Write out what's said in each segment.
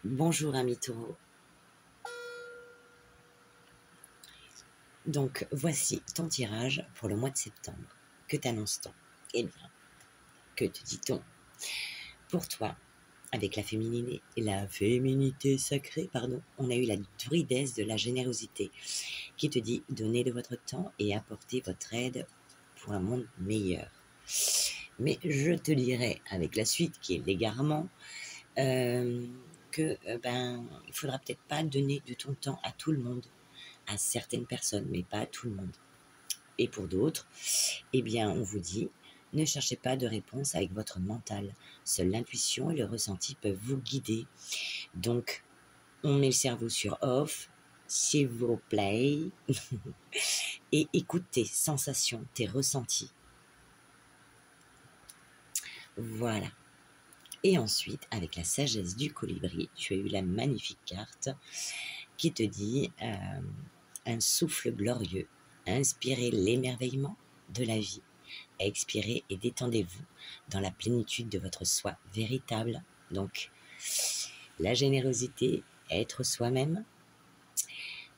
Bonjour ami taureau. Donc voici ton tirage pour le mois de septembre. Que t'annonce-t-on? Eh bien, que te dit-on? Pour toi, avec la féminité sacrée, pardon, on a eu la druidesse de la générosité qui te dit donnez de votre temps et apportez votre aide pour un monde meilleur. Mais je te dirais avec la suite qui est l'égarement, il faudra peut-être pas donner de ton temps à tout le monde, à certaines personnes, mais pas à tout le monde. Et pour d'autres, eh bien, on vous dit, ne cherchez pas de réponse avec votre mental. Seule l'intuition et le ressenti peuvent vous guider. Donc, on met le cerveau sur off, s'il vous plaît, et écoute tes sensations, tes ressentis. Voilà. Et ensuite, avec la sagesse du colibri, tu as eu la magnifique carte qui te dit un souffle glorieux, inspirez l'émerveillement de la vie, expirez et détendez-vous dans la plénitude de votre soi véritable. Donc, la générosité, être soi-même,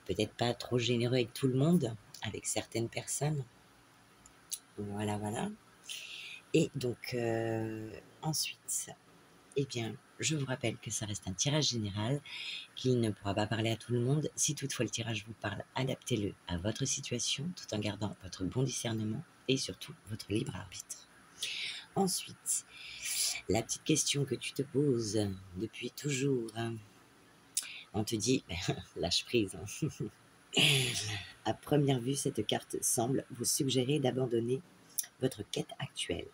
peut-être pas trop généreux avec tout le monde, avec certaines personnes. Voilà, voilà. Et donc, ensuite, eh bien, je vous rappelle que ça reste un tirage général, qu'il ne pourra pas parler à tout le monde. Si toutefois le tirage vous parle, adaptez-le à votre situation, tout en gardant votre bon discernement et surtout votre libre arbitre. Ensuite, la petite question que tu te poses depuis toujours, on te dit, lâche prise. À première vue, cette carte semble vous suggérer d'abandonner votre quête actuelle.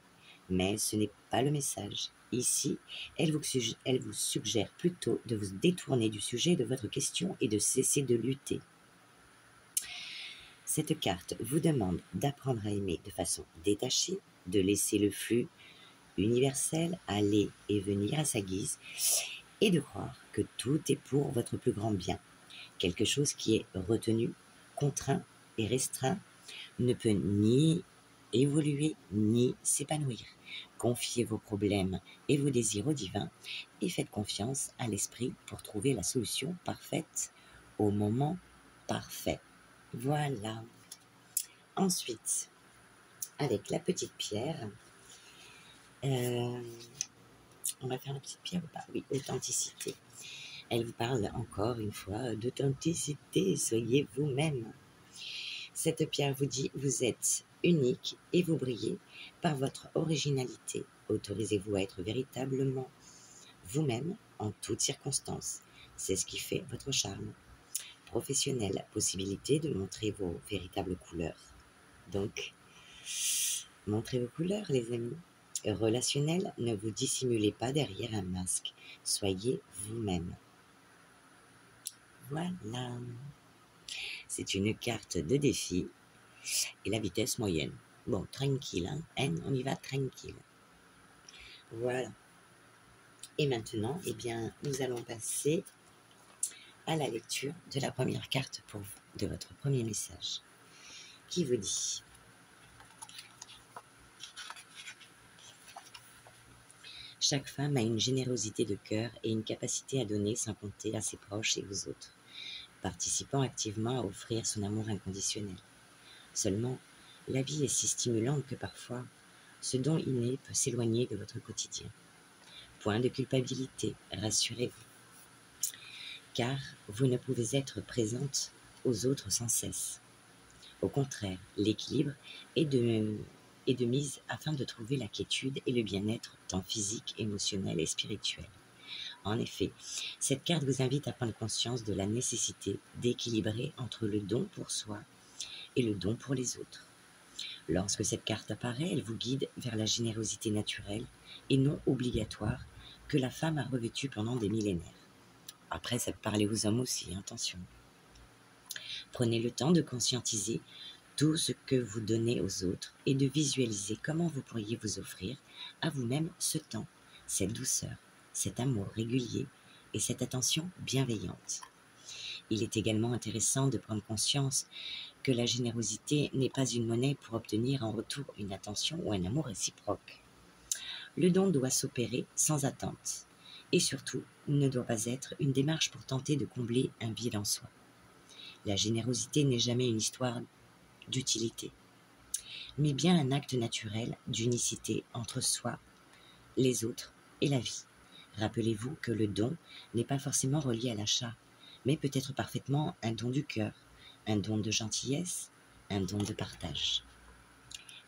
Mais ce n'est pas le message. Ici, elle vous suggère plutôt de vous détourner du sujet de votre question et de cesser de lutter. Cette carte vous demande d'apprendre à aimer de façon détachée, de laisser le flux universel aller et venir à sa guise et de croire que tout est pour votre plus grand bien. Quelque chose qui est retenu, contraint et restreint ne peut ni évoluer ni s'épanouir. Confiez vos problèmes et vos désirs au divin et faites confiance à l'esprit pour trouver la solution parfaite au moment parfait. Voilà. Ensuite, avec la petite pierre, on va faire la petite pierre ou pas? Oui, authenticité. Elle vous parle encore une fois d'authenticité, soyez vous-même. Cette pierre vous dit, vous êtes unique et vous brillez par votre originalité. Autorisez-vous à être véritablement vous-même en toutes circonstances. C'est ce qui fait votre charme. Professionnel, possibilité de montrer vos véritables couleurs. Donc, montrez vos couleurs, les amis. Relationnel, ne vous dissimulez pas derrière un masque. Soyez vous-même. Voilà. C'est une carte de défi et la vitesse moyenne. Bon, tranquille, hein, on y va tranquille. Voilà. Et maintenant, eh bien, nous allons passer à la lecture de la première carte pour vous, de votre premier message, qui vous dit: chaque femme a une générosité de cœur et une capacité à donner sans compter à ses proches et aux autres, participant activement à offrir son amour inconditionnel. Seulement, la vie est si stimulante que parfois, ce don inné peut s'éloigner de votre quotidien. Point de culpabilité, rassurez-vous, car vous ne pouvez être présente aux autres sans cesse. Au contraire, l'équilibre est de mise afin de trouver la quiétude et le bien-être tant physique, émotionnel et spirituel. En effet, cette carte vous invite à prendre conscience de la nécessité d'équilibrer entre le don pour soi et le don pour les autres. Lorsque cette carte apparaît, elle vous guide vers la générosité naturelle et non obligatoire que la femme a revêtue pendant des millénaires. Après, ça peut parler aux hommes aussi, attention. Prenez le temps de conscientiser tout ce que vous donnez aux autres et de visualiser comment vous pourriez vous offrir à vous-même ce temps, cette douceur, cet amour régulier et cette attention bienveillante. Il est également intéressant de prendre conscience que la générosité n'est pas une monnaie pour obtenir en retour une attention ou un amour réciproque. Le don doit s'opérer sans attente. et surtout ne doit pas être une démarche pour tenter de combler un vide en soi. La générosité n'est jamais une histoire d'utilité, mais bien un acte naturel d'unicité entre soi, les autres et la vie. Rappelez-vous que le don n'est pas forcément relié à l'achat, mais peut être parfaitement un don du cœur, un don de gentillesse, un don de partage.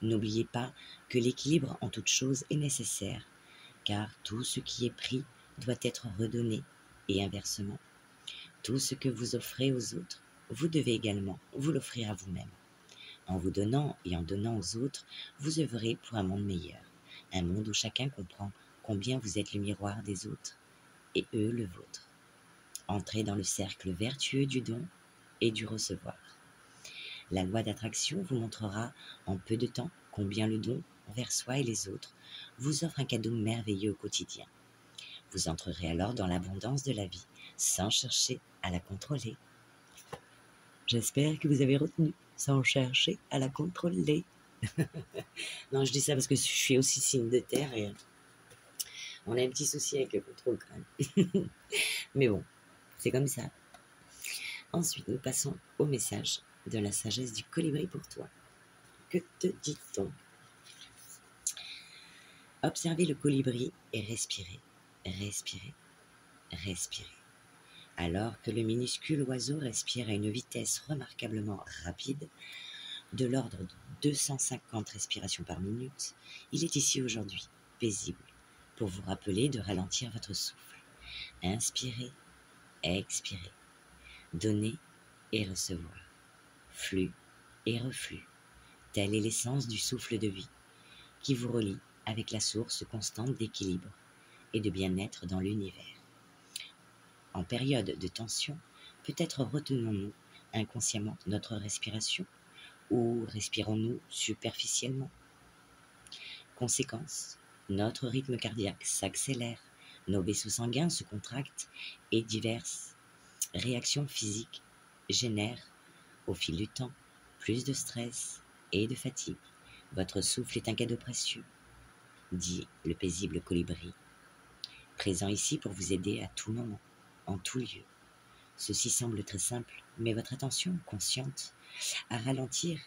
N'oubliez pas que l'équilibre en toute chose est nécessaire, car tout ce qui est pris doit être redonné, et inversement. Tout ce que vous offrez aux autres, vous devez également vous l'offrir à vous-même. En vous donnant et en donnant aux autres, vous œuvrez pour un monde meilleur, un monde où chacun comprend combien vous êtes le miroir des autres, et eux le vôtre. Entrez dans le cercle vertueux du don et du recevoir. La loi d'attraction vous montrera en peu de temps combien le don envers soi et les autres vous offre un cadeau merveilleux au quotidien. Vous entrerez alors dans l'abondance de la vie, sans chercher à la contrôler. J'espère que vous avez retenu, sans chercher à la contrôler. Non, je dis ça parce que je suis aussi signe de terre et on a un petit souci avec le contrôle quand même. Mais bon, c'est comme ça. Ensuite, nous passons au message de la sagesse du colibri pour toi. Que te dit-on? Observez le colibri et respirez, respirez, respirez. Alors que le minuscule oiseau respire à une vitesse remarquablement rapide, de l'ordre de 250 respirations par minute, il est ici aujourd'hui, paisible, pour vous rappeler de ralentir votre souffle. Inspirez, expirez, donnez et recevoir, flux et reflux. Telle est l'essence du souffle de vie, qui vous relie avec la source constante d'équilibre et de bien-être dans l'univers. En période de tension, peut-être retenons-nous inconsciemment notre respiration ou respirons-nous superficiellement. Conséquence, notre rythme cardiaque s'accélère, nos vaisseaux sanguins se contractent et diverses réactions physiques génèrent, au fil du temps, plus de stress et de fatigue. Votre souffle est un cadeau précieux, dit le paisible colibri, présent ici pour vous aider à tout moment, en tout lieu. Ceci semble très simple, mais votre attention consciente à ralentir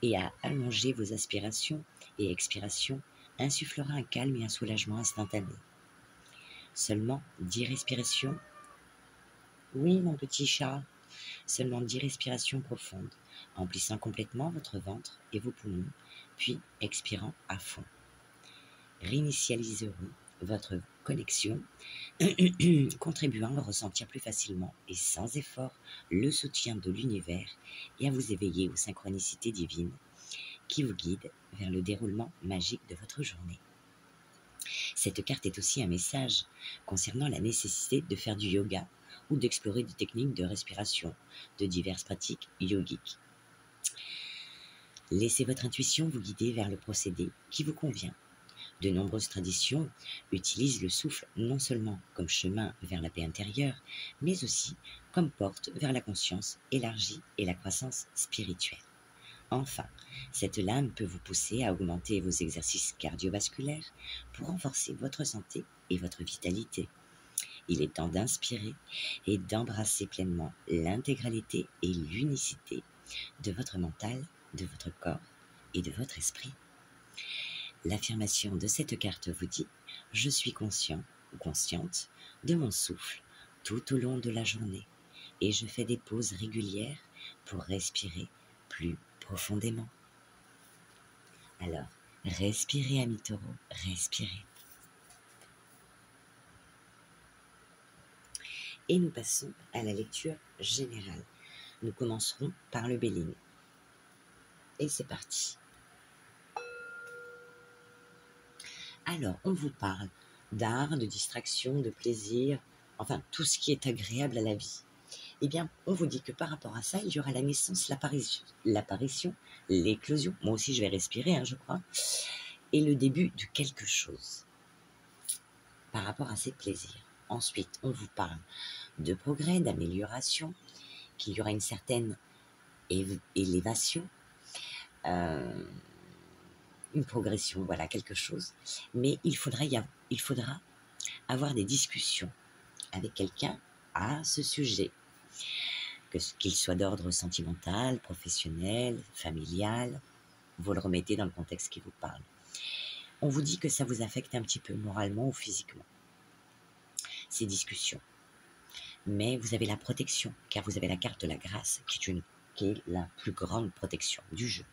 et à allonger vos aspirations et expirations insufflera un calme et un soulagement instantané. Seulement 10 respirations. Oui, mon petit chat. Seulement 10 respirations profondes, emplissant complètement votre ventre et vos poumons, puis expirant à fond. Réinitialiseront votre connexion, contribuant à ressentir plus facilement et sans effort le soutien de l'univers et à vous éveiller aux synchronicités divines qui vous guident vers le déroulement magique de votre journée. Cette carte est aussi un message concernant la nécessité de faire du yoga ou d'explorer des techniques de respiration, de diverses pratiques yogiques. Laissez votre intuition vous guider vers le procédé qui vous convient. De nombreuses traditions utilisent le souffle non seulement comme chemin vers la paix intérieure, mais aussi comme porte vers la conscience élargie et la croissance spirituelle. Enfin, cette lame peut vous pousser à augmenter vos exercices cardiovasculaires pour renforcer votre santé et votre vitalité. Il est temps d'inspirer et d'embrasser pleinement l'intégralité et l'unicité de votre mental, de votre corps et de votre esprit. L'affirmation de cette carte vous dit « Je suis conscient ou consciente de mon souffle tout au long de la journée et je fais des pauses régulières pour respirer plus profondément. » Alors, respirez, amis taureaux, respirez. Et nous passons à la lecture générale. Nous commencerons par le Béline. Et c'est parti. Alors, on vous parle d'art, de distraction, de plaisir, enfin tout ce qui est agréable à la vie. Eh bien, on vous dit que par rapport à ça, il y aura la naissance, l'apparition, l'éclosion, moi aussi je vais respirer, je crois, et le début de quelque chose par rapport à ces plaisirs. Ensuite, on vous parle de progrès, d'amélioration, qu'il y aura une certaine élévation, une progression, voilà, quelque chose. Mais il faudra avoir des discussions avec quelqu'un à ce sujet, qu'il soit d'ordre sentimental, professionnel, familial, vous le remettez dans le contexte qui vous parle. On vous dit que ça vous affecte un petit peu moralement ou physiquement, ces discussions. Mais vous avez la protection, car vous avez la carte de la grâce, qui est la plus grande protection du jeu.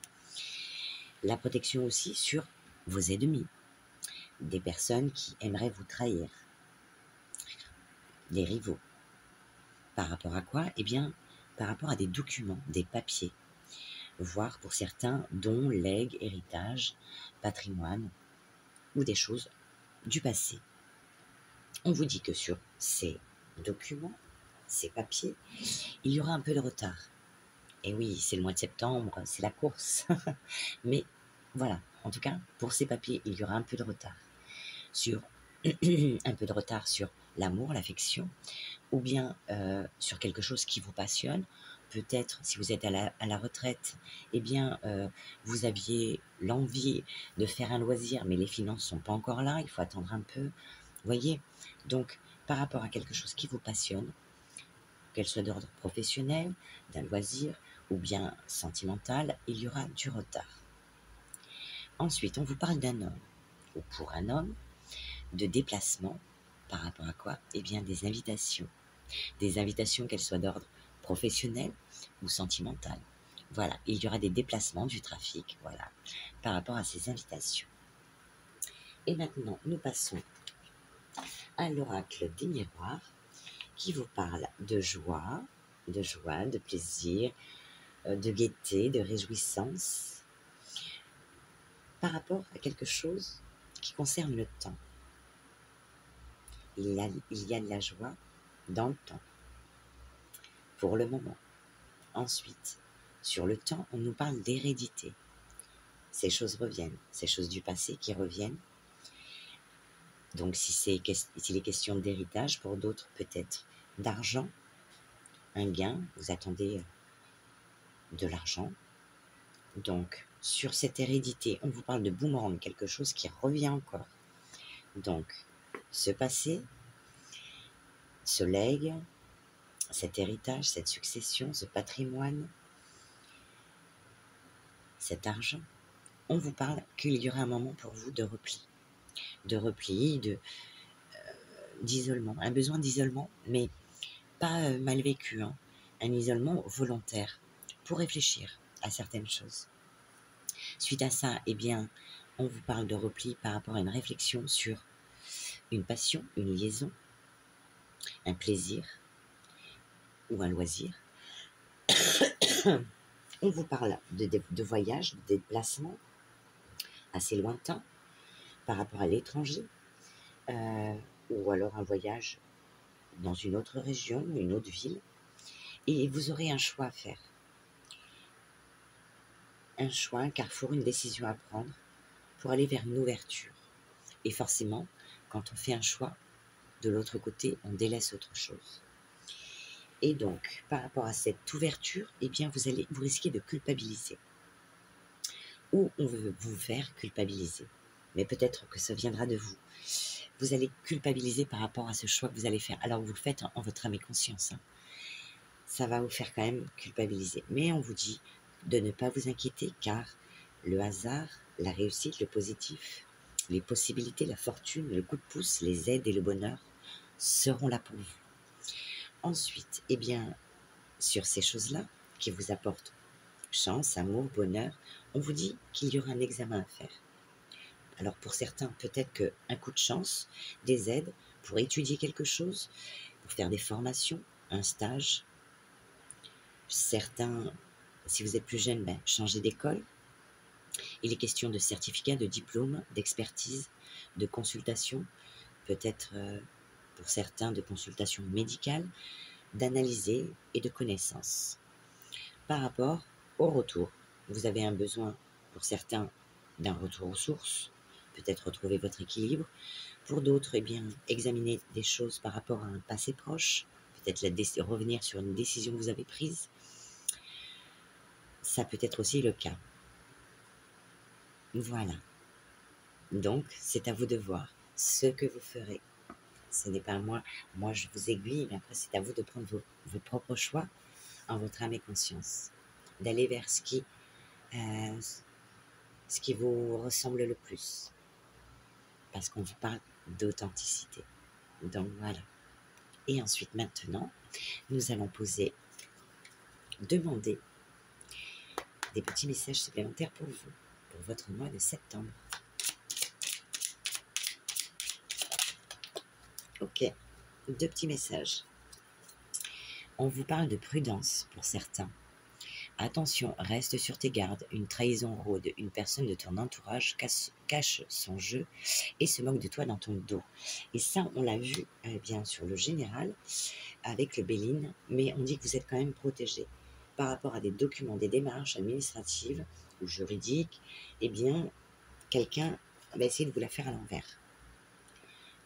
La protection aussi sur vos ennemis, des personnes qui aimeraient vous trahir, des rivaux. Par rapport à quoi? Eh bien, par rapport à des documents, des papiers, voire pour certains dons, legs, héritage, patrimoine, ou des choses du passé. On vous dit que sur ces documents, ces papiers, il y aura un peu de retard. Et oui, c'est le mois de septembre, c'est la course. Mais voilà, en tout cas, pour ces papiers, il y aura un peu de retard. Un peu de retard sur l'amour, l'affection, ou bien sur quelque chose qui vous passionne. Peut-être, si vous êtes à la retraite, eh bien, vous aviez l'envie de faire un loisir, mais les finances ne sont pas encore là, il faut attendre un peu. Vous voyez? Donc, par rapport à quelque chose qui vous passionne, qu'elle soit d'ordre professionnel, d'un loisir, ou bien sentimental, il y aura du retard. Ensuite, on vous parle d'un homme, ou pour un homme, de déplacement, par rapport à quoi? Eh bien, des invitations. Des invitations, qu'elles soient d'ordre professionnel ou sentimental. Voilà, il y aura des déplacements du trafic, voilà, par rapport à ces invitations. Et maintenant, nous passons à l'oracle des miroirs, qui vous parle de joie, de plaisir, de gaieté, de réjouissance, par rapport à quelque chose qui concerne le temps. Il y a de la joie dans le temps, pour le moment. Ensuite, sur le temps, on nous parle d'hérédité. Ces choses reviennent, ces choses du passé qui reviennent. Donc, s'il est question d'héritage, pour d'autres, peut-être d'argent, un gain, vous attendez de l'argent. Donc, sur cette hérédité, on vous parle de boomerang, quelque chose qui revient encore. Donc, ce passé, ce legs, cet héritage, cette succession, ce patrimoine, cet argent, on vous parle qu'il y aura un moment pour vous de repli, d'isolement, un besoin d'isolement, mais pas mal vécu, hein, un isolement volontaire pour réfléchir à certaines choses. Suite à ça, eh bien, on vous parle de repli par rapport à une réflexion sur une passion, une liaison, un plaisir ou un loisir. On vous parle de voyage, de déplacement assez lointain par rapport à l'étranger, ou alors un voyage dans une autre région, une autre ville, et vous aurez un choix à faire. Un choix, un carrefour, une décision à prendre pour aller vers une ouverture. Et forcément, quand on fait un choix, de l'autre côté, on délaisse autre chose. Et donc, par rapport à cette ouverture, eh bien, vous risquez de culpabiliser. Ou on veut vous faire culpabiliser. Mais peut-être que ça viendra de vous. Vous allez culpabiliser par rapport à ce choix que vous allez faire. Alors, vous le faites en votre âme et conscience. Hein. Ça va vous faire quand même culpabiliser. Mais on vous dit de ne pas vous inquiéter, car le hasard, la réussite, le positif, les possibilités, la fortune, le coup de pouce, les aides et le bonheur seront là pour vous. Ensuite, eh bien, sur ces choses-là qui vous apportent chance, amour, bonheur, on vous dit qu'il y aura un examen à faire. Alors pour certains, peut-être qu'un coup de chance, des aides pour étudier quelque chose, pour faire des formations, un stage. Certains, si vous êtes plus jeune, changer d'école. Il est question de certificats, de diplômes, d'expertise, de consultation, peut-être pour certains de consultation médicale, d'analyser et de connaissances. Par rapport au retour, vous avez un besoin pour certains d'un retour aux sources, peut-être retrouver votre équilibre. Pour d'autres, eh bien, examiner des choses par rapport à un passé proche, peut-être revenir sur une décision que vous avez prise. Ça peut être aussi le cas. Voilà. Donc, c'est à vous de voir ce que vous ferez. ce n'est pas à moi. Moi, je vous aiguille, mais après, c'est à vous de prendre vos propres choix en votre âme et conscience, d'aller vers ce qui vous ressemble le plus, parce qu'on vous parle d'authenticité. Donc voilà. Et ensuite, maintenant, nous allons demander des petits messages supplémentaires pour vous, pour votre mois de septembre. Ok, 2 petits messages. On vous parle de prudence pour certains. Attention, reste sur tes gardes, une trahison rôde, une personne de ton entourage cache son jeu et se moque de toi dans ton dos. Et ça, on l'a vu bien sur le général avec le Béline, mais on dit que vous êtes quand même protégé par rapport à des documents, des démarches administratives ou juridiques. Eh bien, quelqu'un va essayer de vous la faire à l'envers.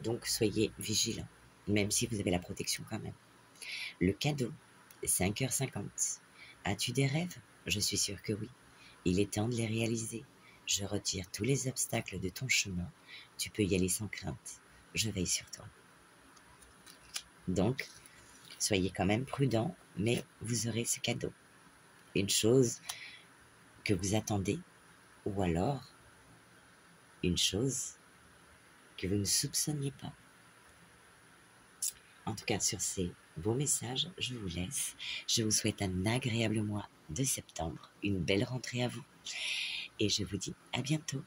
Donc, soyez vigilants, même si vous avez la protection quand même. Le cadeau, 5h50. As-tu des rêves? Je suis sûre que oui. Il est temps de les réaliser. Je retire tous les obstacles de ton chemin. Tu peux y aller sans crainte. Je veille sur toi. Donc, soyez quand même prudents, mais vous aurez ce cadeau. Une chose que vous attendez, ou alors une chose que vous ne soupçonniez pas. En tout cas, sur ces beaux messages, je vous laisse. Je vous souhaite un agréable mois de septembre, une belle rentrée à vous. Et je vous dis à bientôt.